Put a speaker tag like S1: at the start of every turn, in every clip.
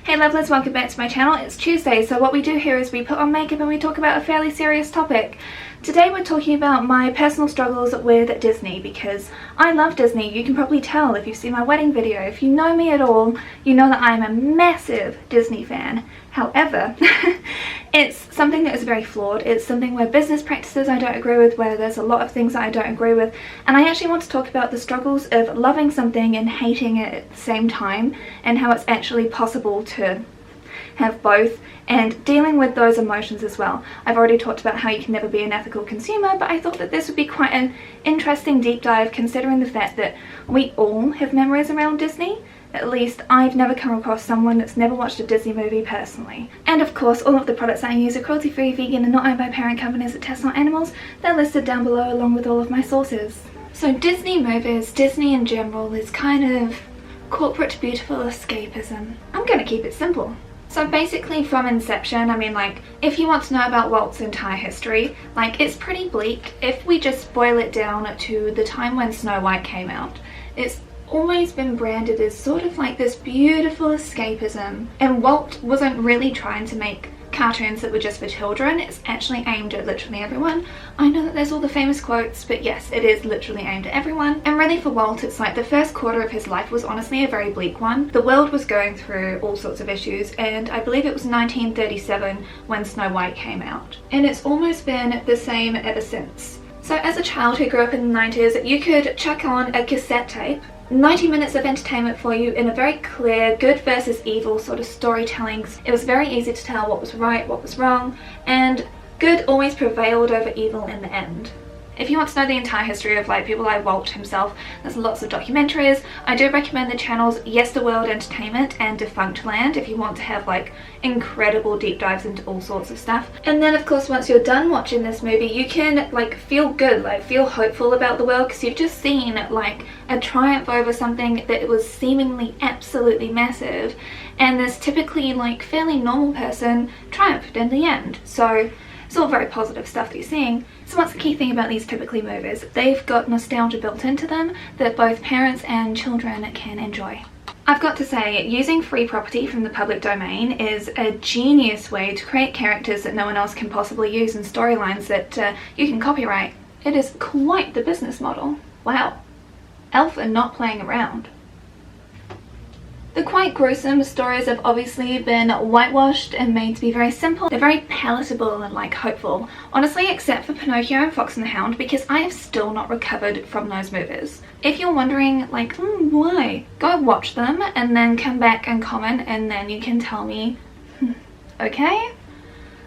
S1: Hey lovelies, welcome back to my channel. It's Tuesday, so what we do here is we put on makeup and we talk about a fairly serious topic. Today we're talking about my personal struggles with Disney, because I love Disney. You can probably tell if you've seen my wedding video. If you know me at all, you know that I'm a massive Disney fan. However, it's something that is very flawed. It's something where business practices I don't agree with, where there's a lot of things that I don't agree with, and I actually want to talk about the struggles of loving something and hating it at the same time, and how it's actually possible to have both, and dealing with those emotions as well. I've already talked about how you can never be an ethical consumer, but I thought that this would be quite an interesting deep dive, considering the fact that we all have memories around Disney. At least I've never come across someone that's never watched a Disney movie personally. And of course, all of the products I use are cruelty-free, vegan, and not owned by parent companies that test on animals. They're listed down below along with all of my sources. So Disney movies, Disney in general, is kind of corporate beautiful escapism. I'm gonna keep it simple. So basically from inception, I mean, like, if you want to know about Walt's entire history, like, it's pretty bleak. If we just boil it down to the time when Snow White came out, it's always been branded as sort of like this beautiful escapism, and Walt wasn't really trying to make cartoons that were just for children. It's actually aimed at literally everyone. I know that there's all the famous quotes, but yes, it is literally aimed at everyone. And really for Walt, it's like the first quarter of his life was honestly a very bleak one. The world was going through all sorts of issues, and I believe it was 1937 when Snow White came out, and it's almost been the same ever since. So as a child who grew up in the 90s, you could chuck on a cassette tape, 90 minutes of entertainment for you in a very clear good versus evil sort of storytelling. It was very easy to tell what was right, what was wrong, and good always prevailed over evil in the end. If you want to know the entire history of like people like Walt himself, there's lots of documentaries. I do recommend the channels Yesterworld Entertainment and Defunctland if you want to have like incredible deep dives into all sorts of stuff. And then of course once you're done watching this movie, you can like feel good, like feel hopeful about the world, because you've just seen like a triumph over something that was seemingly absolutely massive, and this typically like fairly normal person triumphed in the end. So it's all very positive stuff that you're seeing. So what's the key thing about these typically movies? They've got nostalgia built into them that both parents and children can enjoy. I've got to say, using free property from the public domain is a genius way to create characters that no one else can possibly use, and storylines that you can copyright. It is quite the business model. Wow. Elf are not playing around. The quite gruesome stories have obviously been whitewashed and made to be very simple. They're very palatable and like hopeful. Honestly, except for Pinocchio and Fox and the Hound, because I have still not recovered from those movies. If you're wondering like, why? Go watch them and then come back and comment, and then you can tell me, okay?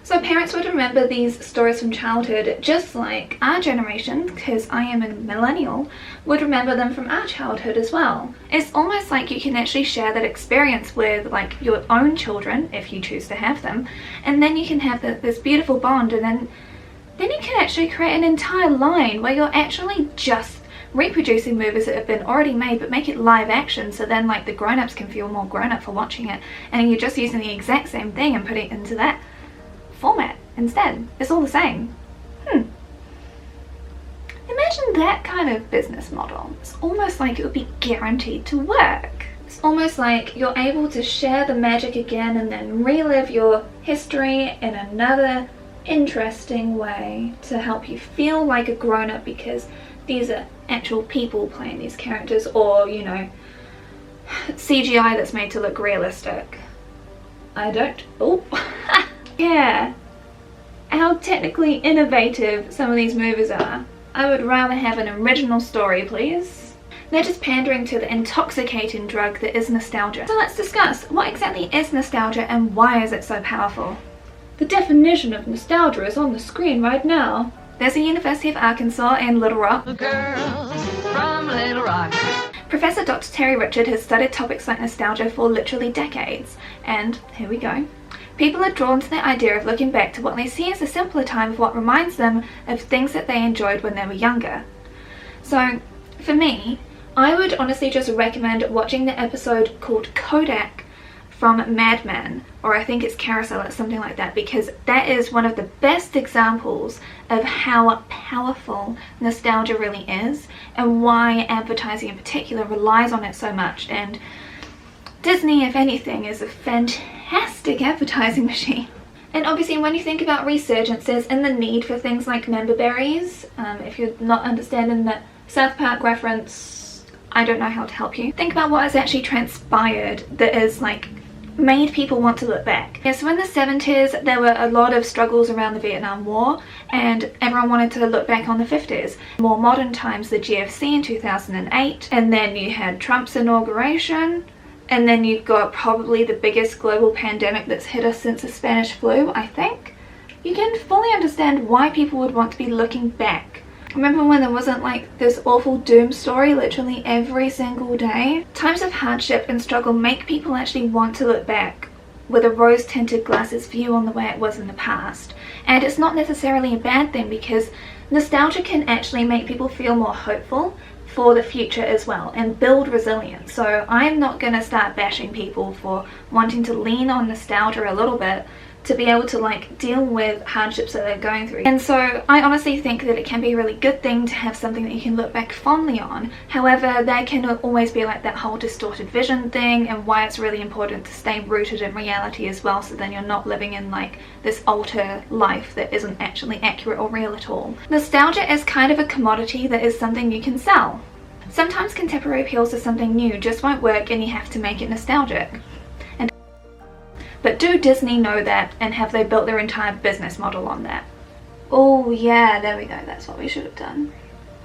S1: So parents would remember these stories from childhood just like our generation, because I am a millennial, would remember them from our childhood as well. It's almost like you can actually share that experience with like your own children if you choose to have them, and then you can have this beautiful bond, and then you can actually create an entire line where you're actually just reproducing movies that have been already made, but make it live action, so then like the grown-ups can feel more grown-up for watching it, and you're just using the exact same thing and putting it into that format instead. It's all the same. Imagine that kind of business model. It's almost like it would be guaranteed to work. It's almost like you're able to share the magic again and then relive your history in another interesting way to help you feel like a grown-up, because these are actual people playing these characters, or, you know, CGI that's made to look realistic. I don't... Oh! Yeah, how technically innovative some of these movies are. I would rather have an original story, please. They're just pandering to the intoxicating drug that is nostalgia. So let's discuss, what exactly is nostalgia and why is it so powerful? The definition of nostalgia is on the screen right now. There's a University of Arkansas in Little Rock. The girls from Little Rock. Professor Dr. Terry Richard has studied topics like nostalgia for literally decades, and here we go. People are drawn to the idea of looking back to what they see as a simpler time of what reminds them of things that they enjoyed when they were younger. So, for me, I would honestly just recommend watching the episode called Kodak from Mad Men, or I think it's Carousel, it's something like that, because that is one of the best examples of how powerful nostalgia really is, and why advertising in particular relies on it so much. And Disney, if anything, is a fantastic advertising machine. And obviously when you think about resurgences and the need for things like member berries, if you're not understanding the South Park reference, I don't know how to help you. Think about what has actually transpired that has like made people want to look back. Yeah, so in the 70s there were a lot of struggles around the Vietnam War and everyone wanted to look back on the 50s. More modern times, the GFC in 2008, and then you had Trump's inauguration, and then you've got probably the biggest global pandemic that's hit us since the Spanish flu, I think. You can fully understand why people would want to be looking back. Remember when there wasn't like this awful doom story literally every single day? Times of hardship and struggle make people actually want to look back with a rose-tinted glasses view on the way it was in the past. And it's not necessarily a bad thing, because nostalgia can actually make people feel more hopeful for the future as well and build resilience. So I'm not going to start bashing people for wanting to lean on nostalgia a little bit to be able to like deal with hardships that they're going through. And so I honestly think that it can be a really good thing to have something that you can look back fondly on. However, there can always be like that whole distorted vision thing, and why it's really important to stay rooted in reality as well, so then you're not living in like this alter life that isn't actually accurate or real at all. Nostalgia is kind of a commodity that is something you can sell. Sometimes contemporary appeals to something new just won't work and you have to make it nostalgic. But do Disney know that, and have they built their entire business model on that? Oh yeah, there we go, that's what we should have done.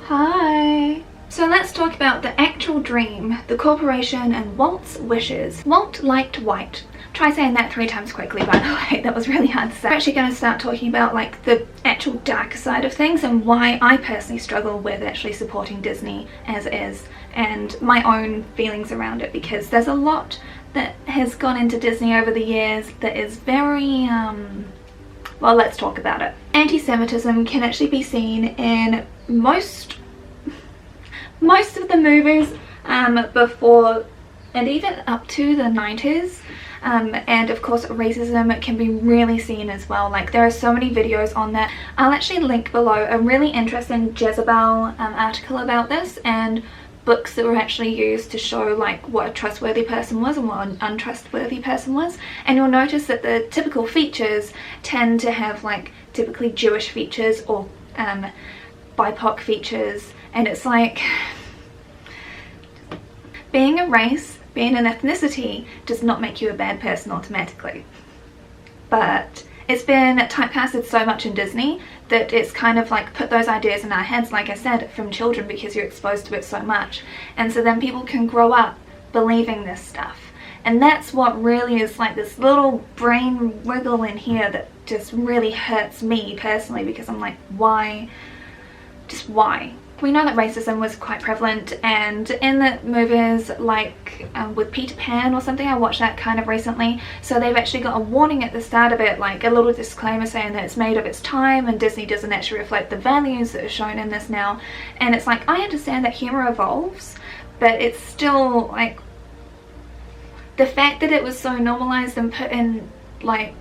S1: Hi! So let's talk about the actual dream, the corporation, and Walt's wishes. Walt liked white. Try saying that 3 times quickly, by the way, that was really hard to say. We're actually going to start talking about like the actual darker side of things and why I personally struggle with actually supporting Disney as is, and my own feelings around it, because there's a lot that has gone into Disney over the years that is very, well, let's talk about it. Anti-Semitism can actually be seen in most of the movies before and even up to the 90s. And of course racism can be really seen as well. Like there are so many videos on that. I'll actually link below a really interesting Jezebel article about this, and books that were actually used to show like what a trustworthy person was and what an untrustworthy person was. And you'll notice that the typical features tend to have like typically Jewish features or BIPOC features, and it's like being a race, being an ethnicity does not make you a bad person automatically. But it's been typecasted so much in Disney that it's kind of like put those ideas in our heads, like I said, from children, because you're exposed to it so much. And so then people can grow up believing this stuff. And that's what really is like this little brain wiggle in here that just really hurts me personally, because I'm like, why? Just why? We know that racism was quite prevalent, and in the movies like with Peter Pan or something, I watched that kind of recently, so they've actually got a warning at the start of it, like a little disclaimer saying that it's made of its time and Disney doesn't actually reflect the values that are shown in this now. And it's like, I understand that humour evolves, but it's still like the fact that it was so normalised and put in like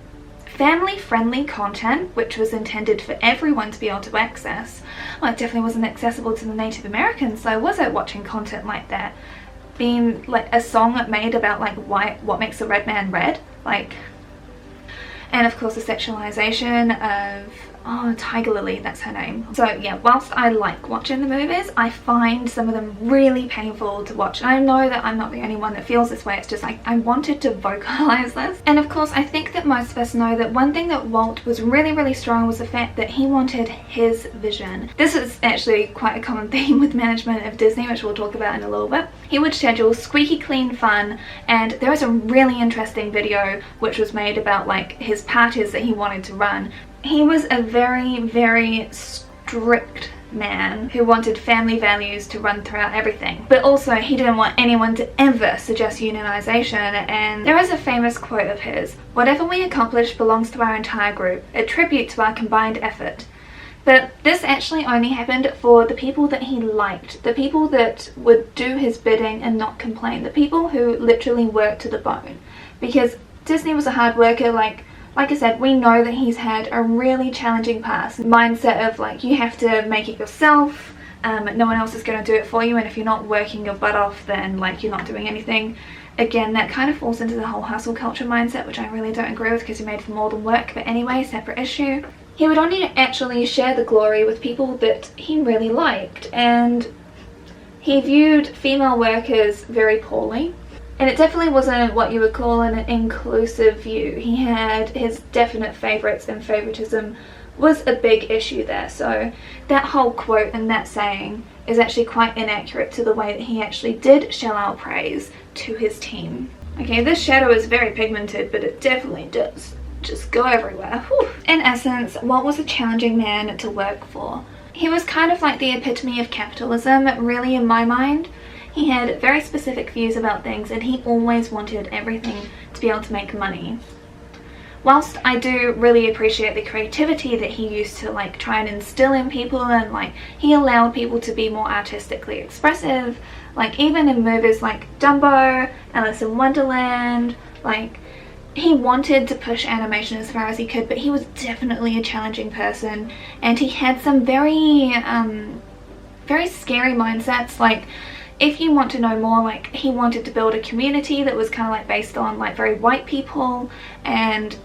S1: family-friendly content, which was intended for everyone to be able to access. Well, it definitely wasn't accessible to the Native Americans, so was it watching content like that? Being like a song made about like what makes a red man red, like, and of course the sexualization of, oh, Tiger Lily, that's her name. So yeah, whilst I like watching the movies, I find some of them really painful to watch. And I know that I'm not the only one that feels this way. It's just like, I wanted to vocalize this. And of course, I think that most of us know that one thing that Walt was really strong was the fact that he wanted his vision. This is actually quite a common theme with management of Disney, which we'll talk about in a little bit. He would schedule squeaky clean fun, and there was a really interesting video which was made about like his parties that he wanted to run. He was a very strict man who wanted family values to run throughout everything, but also he didn't want anyone to ever suggest unionization. And there is a famous quote of his: "Whatever we accomplish belongs to our entire group, a tribute to our combined effort." But this actually only happened for the people that he liked, the people that would do his bidding and not complain, the people who literally worked to the bone. Because Disney was a hard worker. Like I said, we know that he's had a really challenging past. Mindset of like, you have to make it yourself, no one else is going to do it for you, and if you're not working your butt off, then like you're not doing anything. Again, that kind of falls into the whole hustle culture mindset, which I really don't agree with because he made for more than work. But anyway, separate issue. He would only actually share the glory with people that he really liked, and he viewed female workers very poorly. And it definitely wasn't what you would call an inclusive view. He had his definite favourites, and favouritism was a big issue there. So that whole quote and that saying is actually quite inaccurate to the way that he actually did shell out praise to his team. Okay, this shadow is very pigmented, but it definitely does just go everywhere. Whew. In essence, Walt was a challenging man to work for. He was kind of like the epitome of capitalism, really, in my mind. He had very specific views about things, and he always wanted everything to be able to make money. Whilst I do really appreciate the creativity that he used to like try and instill in people, and like he allowed people to be more artistically expressive, like even in movies like Dumbo, Alice in Wonderland, like he wanted to push animation as far as he could, but he was definitely a challenging person, and he had some very scary mindsets. Like, if you want to know more, like he wanted to build a community that was kind of like based on like very white people, and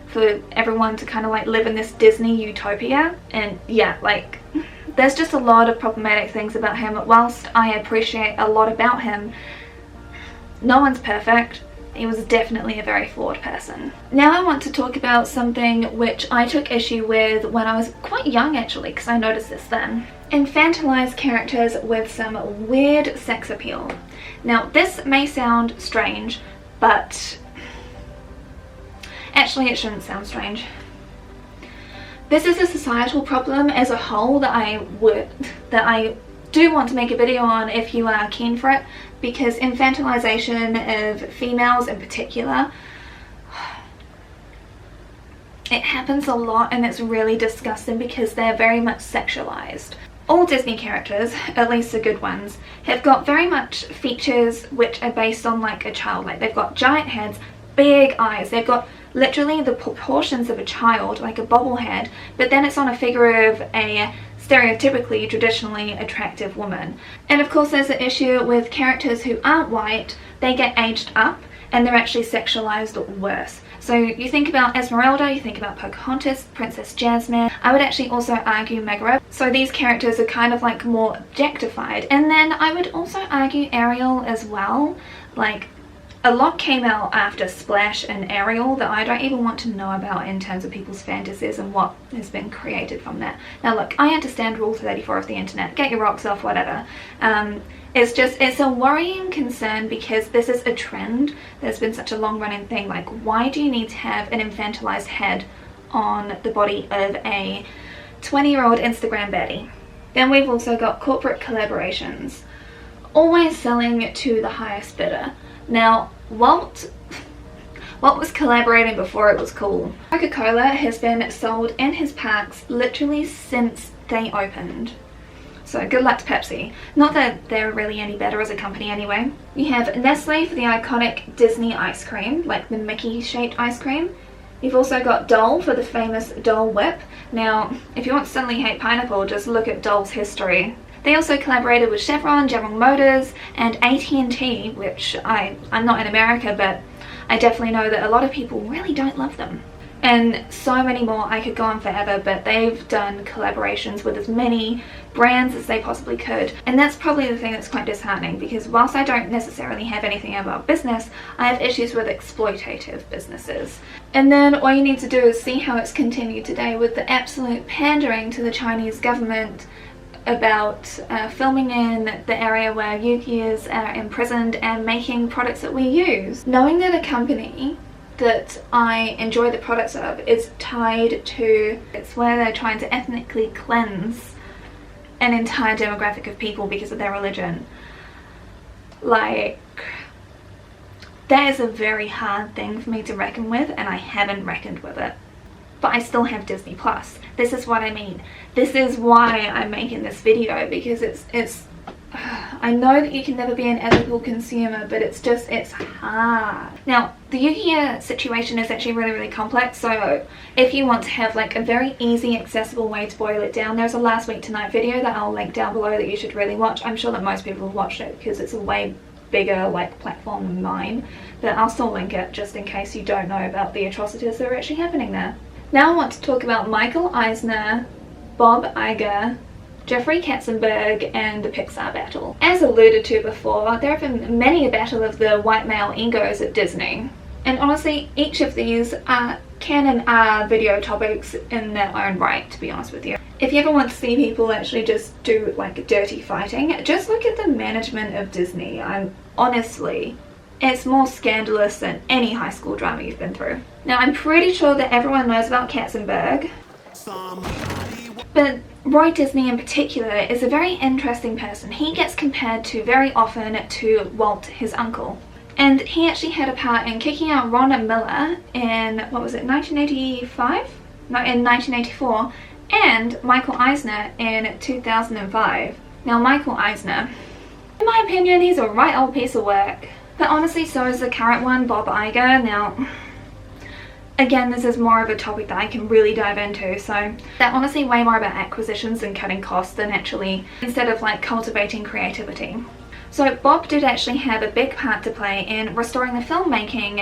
S1: for everyone to kind of like live in this Disney utopia. And yeah, like there's just a lot of problematic things about him. Whilst I appreciate a lot about him, no one's perfect. He was definitely a very flawed person. Now I want to talk about something which I took issue with when I was quite young, actually, because I noticed this then. Infantilize characters with some weird sex appeal. Now this may sound strange, but actually it shouldn't sound strange. This is a societal problem as a whole that I do want to make a video on if you are keen for it, because infantilization of females in particular, it happens a lot, and it's really disgusting because they're very much sexualized. All Disney characters, at least the good ones, have got very much features which are based on like a child. Like they've got giant heads, big eyes, they've got literally the proportions of a child, like a bobblehead, but then it's on a figure of a stereotypically, traditionally attractive woman. And of course there's an issue with characters who aren't white. They get aged up and they're actually sexualized worse. So you think about Esmeralda, you think about Pocahontas, Princess Jasmine. I would actually also argue Megara. So these characters are kind of like more objectified. And then I would also argue Ariel as well. Like, a lot came out after Splash and Ariel that I don't even want to know about in terms of people's fantasies and what has been created from that. Now look, I understand Rule 34 of the internet. Get your rocks off, whatever. It's a worrying concern because this is a trend. There's been such a long running thing. Like, why do you need to have an infantilized head on the body of a 20-year-old Instagram baddie? Then we've also got corporate collaborations. Always selling to the highest bidder. Now, Walt was collaborating before it was cool. Coca-Cola has been sold in his parks literally since they opened. So good luck to Pepsi. Not that they're really any better as a company anyway. You have Nestle for the iconic Disney ice cream, like the Mickey shaped ice cream. You've also got Dole for the famous Dole Whip. Now, if you want to suddenly hate pineapple, just look at Dole's history. They also collaborated with Chevron, General Motors, and AT&T, which I'm not in America, but I definitely know that a lot of people really don't love them. And so many more. I could go on forever, but they've done collaborations with as many brands as they possibly could. And that's probably the thing that's quite disheartening, because whilst I don't necessarily have anything about business, I have issues with exploitative businesses. And then all you need to do is see how it's continued today with the absolute pandering to the Chinese government about filming in the area where Yuki's are imprisoned and making products that we use. Knowing that a company that I enjoy the products of is tied to, it's where they're trying to ethnically cleanse an entire demographic of people because of their religion. Like, that is a very hard thing for me to reckon with, and I haven't reckoned with it. But I still have Disney Plus. This is what I mean. This is why I'm making this video, because it's I know that you can never be an ethical consumer, but it's hard. Now, the Yuki situation is actually really complex, so if you want to have like a very easy, accessible way to boil it down, there's a last week tonight video that I'll link down below that you should really watch. I'm sure that most people have watched it because it's a way bigger like platform than mine, but I'll still link it just in case you don't know about the atrocities that are actually happening there. Now I want to talk about Michael Eisner, Bob Iger, Jeffrey Katzenberg and the Pixar battle. As alluded to before, there have been many a battle of the white male egos at Disney. And honestly, each of these can and are video topics in their own right, to be honest with you. If you ever want to see people actually just do like dirty fighting, just look at the management of Disney. Honestly, it's more scandalous than any high school drama you've been through. Now, I'm pretty sure that everyone knows about Katzenberg, but Roy Disney in particular is a very interesting person. He gets compared to very often to Walt, his uncle. And he actually had a part in kicking out Ron Miller in, what was it, 1985? No, in 1984. And Michael Eisner in 2005. Now, Michael Eisner, in my opinion, he's a right old piece of work. But honestly, so is the current one, Bob Iger. Now, again, this is more of a topic that I can really dive into, so they're honestly way more about acquisitions and cutting costs than actually, instead of like cultivating creativity. So Bob did actually have a big part to play in restoring the filmmaking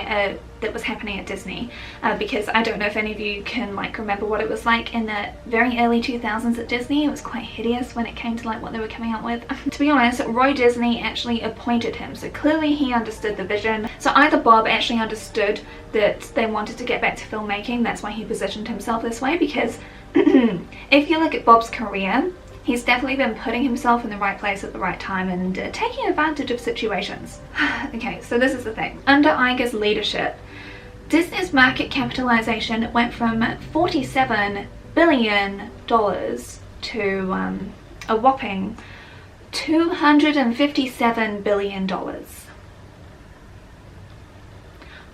S1: that was happening at Disney, because I don't know if any of you can like remember what it was like in the very early 2000s at Disney. It was quite hideous when it came to like what they were coming out with. To be honest, Roy Disney actually appointed him, so clearly he understood the vision. So either Bob actually understood that they wanted to get back to filmmaking, that's why he positioned himself this way, because if you look at Bob's career, he's definitely been putting himself in the right place at the right time and taking advantage of situations. Okay, so this is the thing. Under Iger's leadership, Disney's market capitalization went from $47 billion to a whopping $257 billion.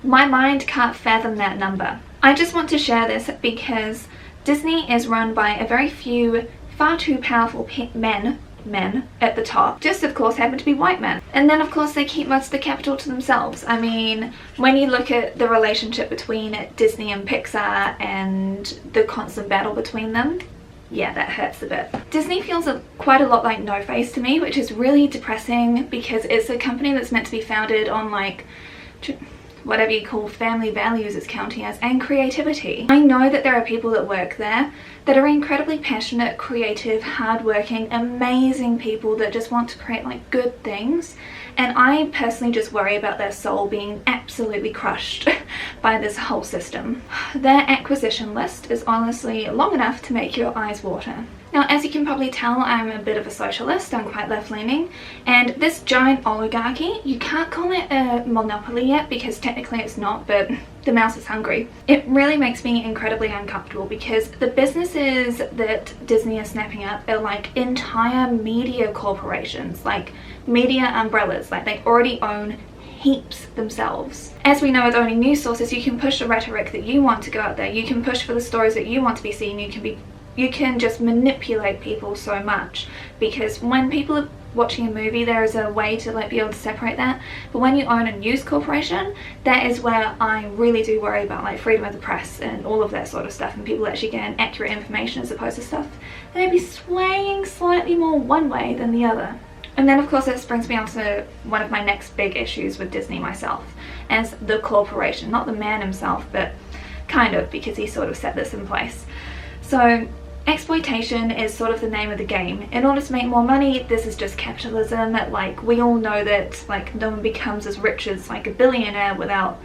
S1: My mind can't fathom that number. I just want to share this because Disney is run by a very few far too powerful men at the top, just of course happen to be white men. And then of course they keep most of the capital to themselves. I mean, when you look at the relationship between Disney and Pixar and the constant battle between them, yeah, that hurts a bit. Disney feels quite a lot like No Face to me, which is really depressing because it's a company that's meant to be founded on like whatever you call family values it's counting as, and creativity. I know that there are people that work there that are incredibly passionate, creative, hardworking, amazing people that just want to create like good things, and I personally just worry about their soul being absolutely crushed by this whole system. Their acquisition list is honestly long enough to make your eyes water. Now, as you can probably tell, I'm a bit of a socialist, I'm quite left-leaning, and this giant oligarchy, you can't call it a monopoly yet because technically it's not, but the mouse is hungry. It really makes me incredibly uncomfortable because the businesses that Disney is snapping up are like entire media corporations, like media umbrellas, like they already own heaps themselves. As we know with owning news sources, you can push the rhetoric that you want to go out there, you can push for the stories that you want to be seen, you can just manipulate people so much, because when people are watching a movie there is a way to like be able to separate that, but when you own a news corporation, that is where I really do worry about like freedom of the press and all of that sort of stuff, and people actually getting accurate information as opposed to stuff that may be swaying slightly more one way than the other. And then of course this brings me on to one of my next big issues with Disney myself, as the corporation, not the man himself, but kind of, because he sort of set this in place. So exploitation is sort of the name of the game. In order to make more money, this is just capitalism. Like, we all know that like no one becomes as rich as like a billionaire without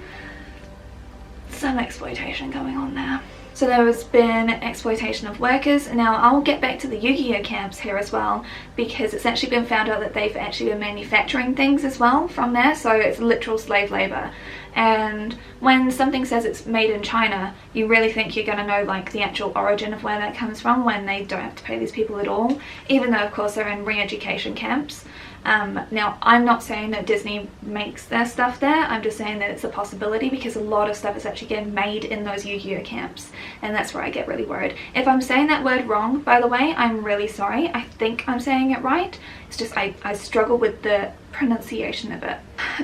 S1: some exploitation going on there. So there has been exploitation of workers. Now I'll get back to the Yu-Gi-Oh camps here as well, because it's actually been found out that they've actually been manufacturing things as well from there, so it's literal slave labor. And when something says it's made in China, you really think you're going to know like the actual origin of where that comes from, when they don't have to pay these people at all, even though of course they're in re-education camps. Now I'm not saying that Disney makes their stuff there, I'm just saying that it's a possibility, because a lot of stuff is actually getting made in those Yu-Gi-Oh camps, and that's where I get really worried. If I'm saying that word wrong, by the way, I'm really sorry. I think I'm saying it right, it's just I struggle with the pronunciation of it.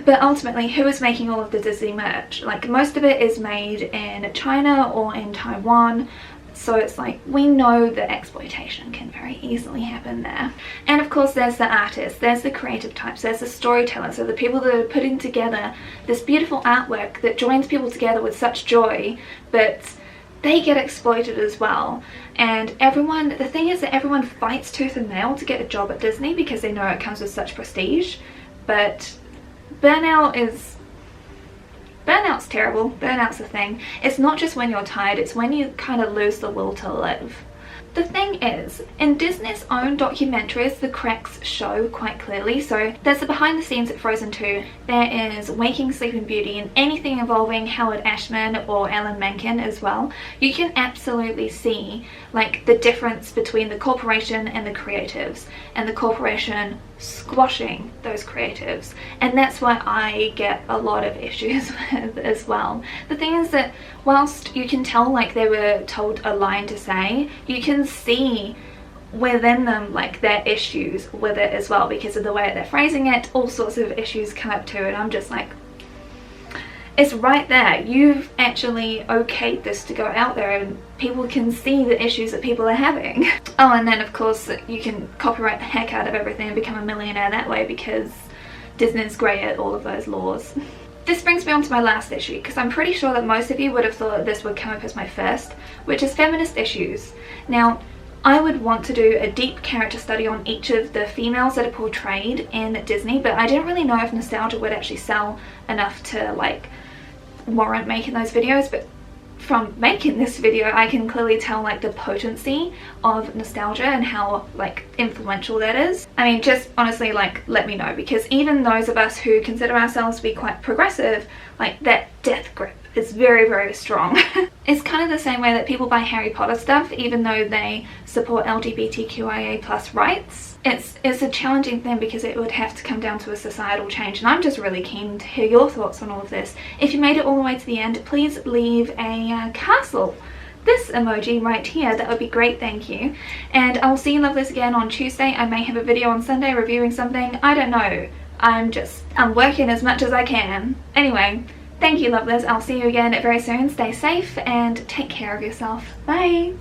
S1: But ultimately, who is making all of the Disney merch? Like, most of it is made in China or in Taiwan. So it's like, we know that exploitation can very easily happen there. And of course there's the artists, there's the creative types, there's the storytellers, so the people that are putting together this beautiful artwork that joins people together with such joy, but they get exploited as well. And everyone, the thing is that everyone fights tooth and nail to get a job at Disney because they know it comes with such prestige, but burnout's terrible. Burnout's a thing. It's not just when you're tired, it's when you kind of lose the will to live. The thing is, in Disney's own documentaries, the cracks show quite clearly. So there's the behind the scenes at Frozen 2, there is Waking Sleeping Beauty, and anything involving Howard Ashman or Alan Menken as well. You can absolutely see like the difference between the corporation and the creatives, and the corporation squashing those creatives, and that's why I get a lot of issues with as well. The thing is that whilst you can tell like they were told a line to say, you can see within them like their issues with it as well, because of the way they're phrasing it. All sorts of issues come up to it. I'm just like, it's right there. You've actually okayed this to go out there and people can see the issues that people are having. Oh, and then of course you can copyright the heck out of everything and become a millionaire that way because Disney's great at all of those laws. This brings me on to my last issue, because I'm pretty sure that most of you would have thought that this would come up as my first, which is feminist issues. Now, I would want to do a deep character study on each of the females that are portrayed in Disney, but I didn't really know if nostalgia would actually sell enough to like warrant making those videos. But from making this video I can clearly tell like the potency of nostalgia and how like influential that is. I mean, just honestly like let me know, because even those of us who consider ourselves to be quite progressive, like that death grip is very, very strong. It's kind of the same way that people buy Harry Potter stuff even though they support LGBTQIA plus rights. It's a challenging thing because it would have to come down to a societal change, and I'm just really keen to hear your thoughts on all of this. If you made it all the way to the end, please leave a castle, this emoji right here, that would be great, thank you. And I'll see you lovelies again on Tuesday. I may have a video on Sunday reviewing something, I don't know. I'm working as much as I can. Anyway, thank you lovelies, I'll see you again very soon. Stay safe and take care of yourself. Bye!